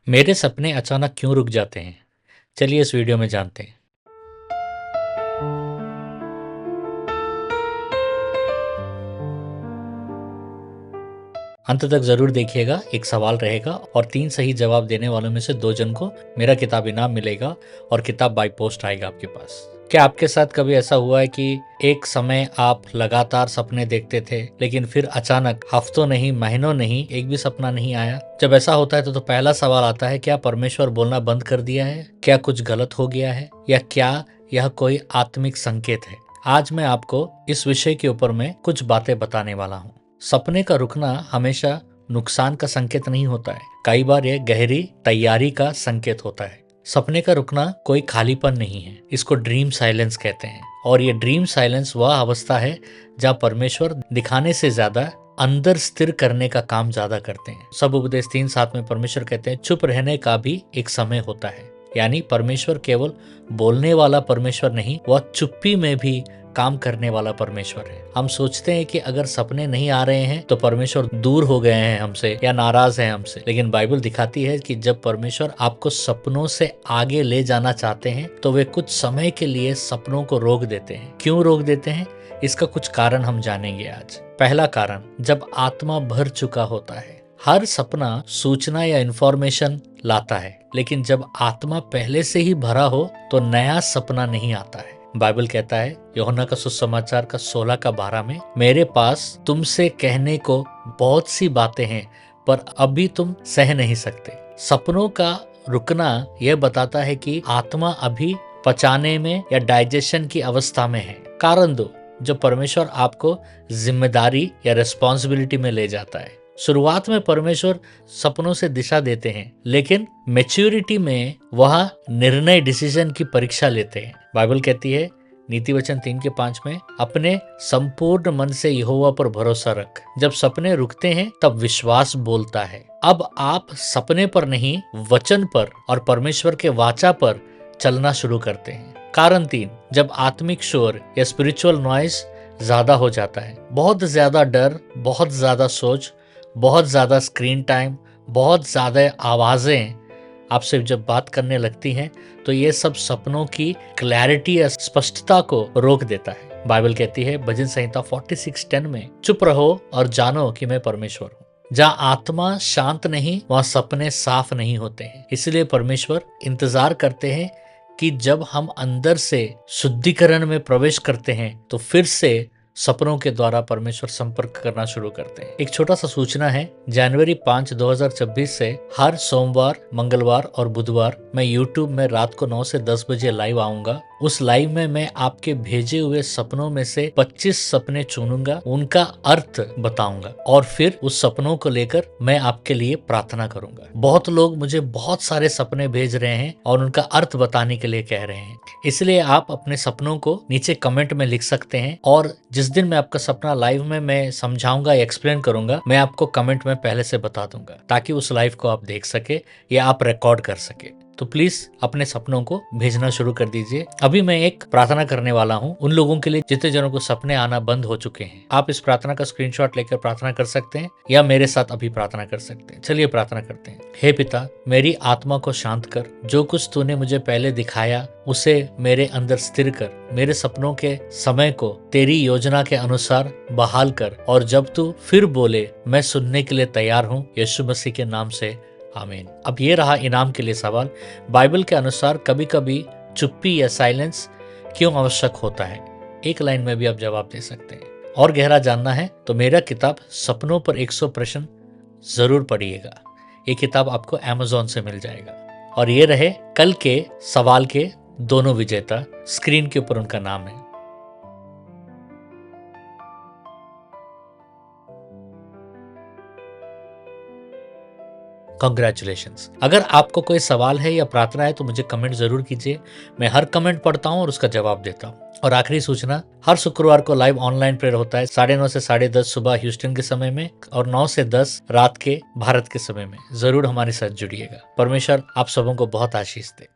मेरे सपने अचानक क्यों रुक जाते हैं? चलिए इस वीडियो में जानते हैं। अंत तक जरूर देखिएगा। एक सवाल रहेगा और 3 सही जवाब देने वालों में से 2 जन को मेरा किताब इनाम मिलेगा और किताब बाय पोस्ट आएगा आपके पास। क्या आपके साथ कभी ऐसा हुआ है कि एक समय आप लगातार सपने देखते थे, लेकिन फिर अचानक हफ्तों नहीं, महीनों नहीं, एक भी सपना नहीं आया? जब ऐसा होता है तो पहला सवाल आता है, क्या परमेश्वर बोलना बंद कर दिया है? क्या कुछ गलत हो गया है? या क्या यह कोई आत्मिक संकेत है? आज मैं आपको इस विषय के ऊपर में कुछ बातें बताने वाला हूँ। सपने का रुकना हमेशा नुकसान का संकेत नहीं होता है। कई बार यह गहरी तैयारी का संकेत होता है। सपने का रुकना कोई खालीपन नहीं है, इसको ड्रीम साइलेंस कहते हैं। और ये ड्रीम साइलेंस वह अवस्था है जहाँ परमेश्वर दिखाने से ज्यादा अंदर स्थिर करने का काम ज्यादा करते हैं। सब उपदेश 3:7 में परमेश्वर कहते हैं, चुप रहने का भी एक समय होता है। यानी परमेश्वर केवल बोलने वाला परमेश्वर नहीं, वह चुप्पी में भी काम करने वाला परमेश्वर है। हम सोचते हैं कि अगर सपने नहीं आ रहे हैं तो परमेश्वर दूर हो गए हैं हमसे या नाराज हैं हमसे, लेकिन बाइबल दिखाती है कि जब परमेश्वर आपको सपनों से आगे ले जाना चाहते हैं तो वे कुछ समय के लिए सपनों को रोक देते हैं। क्यों रोक देते हैं? इसका कुछ कारण हम जानेंगे आज। पहला कारण, जब आत्मा भर चुका होता है। हर सपना सूचना या इंफॉर्मेशन लाता है, लेकिन जब आत्मा पहले से ही भरा हो तो नया सपना नहीं आता है। बाइबल कहता है यूहन्ना का सुसमाचार का 16:12 में, मेरे पास तुमसे कहने को बहुत सी बातें हैं पर अभी तुम सह नहीं सकते। सपनों का रुकना यह बताता है कि आत्मा अभी पचाने में या डाइजेशन की अवस्था में है। कारण 2, जब परमेश्वर आपको जिम्मेदारी या रिस्पॉन्सिबिलिटी में ले जाता है। शुरुआत में परमेश्वर सपनों से दिशा देते हैं, लेकिन मैच्योरिटी में वह निर्णय डिसीजन की परीक्षा लेते हैं। बाइबल कहती है नीति वचन 3:5 में, अपने संपूर्ण मन से यहोवा पर भरोसा रख। जब सपने रुकते हैं तब विश्वास बोलता है। अब आप सपने पर नहीं, वचन पर और परमेश्वर के वाचा पर चलना शुरू करते हैं। कारण 3, जब आत्मिक शोर या स्पिरिचुअल नॉइज ज्यादा हो जाता है। बहुत ज्यादा डर, बहुत ज्यादा सोच, बहुत ज्यादा स्क्रीन टाइम, बहुत ज्यादा आवाजें आपसे जब बात करने लगती हैं तो ये सब सपनों की क्लैरिटी या स्पष्टता को रोक देता है। बाइबल कहती है भजन संहिता 46:10 में, चुप रहो और जानो कि मैं परमेश्वर हूँ। जहाँ आत्मा शांत नहीं, वहाँ सपने साफ नहीं होते हैं। इसलिए परमेश्वर इंतजार करते हैं कि जब हम अंदर से शुद्धिकरण में प्रवेश करते हैं तो फिर से सपनों के द्वारा परमेश्वर संपर्क करना शुरू करते हैं। एक छोटा सा सूचना है, जनवरी 5, 2026 से हर सोमवार, मंगलवार और बुधवार मैं YouTube में रात को 9 से 10 बजे लाइव आऊंगा। उस लाइव में मैं आपके भेजे हुए सपनों में से 25 सपने चुनूंगा, उनका अर्थ बताऊंगा और फिर उस सपनों को लेकर मैं आपके लिए प्रार्थना करूंगा। बहुत लोग मुझे बहुत सारे सपने भेज रहे हैं और उनका अर्थ बताने के लिए कह रहे हैं, इसलिए आप अपने सपनों को नीचे कमेंट में लिख सकते हैं और जिस दिन मैं आपका सपना लाइव में मैं समझाऊंगा या एक्सप्लेन करूंगा, मैं आपको कमेंट में पहले से बता दूंगा ताकि उस लाइव को आप देख सके या आप रिकॉर्ड कर सके। तो प्लीज अपने सपनों को भेजना शुरू कर दीजिए। अभी मैं एक प्रार्थना करने वाला हूँ उन लोगों के लिए जितने जनों को सपने आना बंद हो चुके हैं। आप इस प्रार्थना का स्क्रीनशॉट लेकर प्रार्थना कर सकते हैं या मेरे साथ अभी प्रार्थना कर सकते हैं। चलिए प्रार्थना करते हैं। हे पिता, मेरी आत्मा को शांत कर। जो कुछ तूने मुझे पहले दिखाया उसे मेरे अंदर स्थिर कर। मेरे सपनों के समय को तेरी योजना के अनुसार बहाल कर और जब तू फिर बोले मैं सुनने के लिए तैयार हूँ। यीशु मसीह के नाम से आमीन। अब ये रहा इनाम के लिए सवाल। बाइबल के अनुसार कभी कभी चुप्पी या साइलेंस क्यों आवश्यक होता है? एक लाइन में भी आप जवाब दे सकते हैं। और गहरा जानना है तो मेरा किताब सपनों पर 100 प्रश्न जरूर पढ़िएगा। ये किताब आपको Amazon से मिल जाएगा। और ये रहे कल के सवाल के दोनों विजेता, स्क्रीन के ऊपर उनका नाम है। कॉन्ग्रेचुलेशंस। अगर आपको कोई सवाल है या प्रार्थना है तो मुझे कमेंट जरूर कीजिए। मैं हर कमेंट पढ़ता हूँ और उसका जवाब देता हूँ। और आखिरी सूचना, हर शुक्रवार को लाइव ऑनलाइन प्रेयर होता है 9:30 से 10:30 सुबह ह्यूस्टन के समय में और 9 से 10 रात के भारत के समय में। जरूर हमारे साथ जुड़िएगा। परमेश्वर आप सबों को बहुत आशीष दे।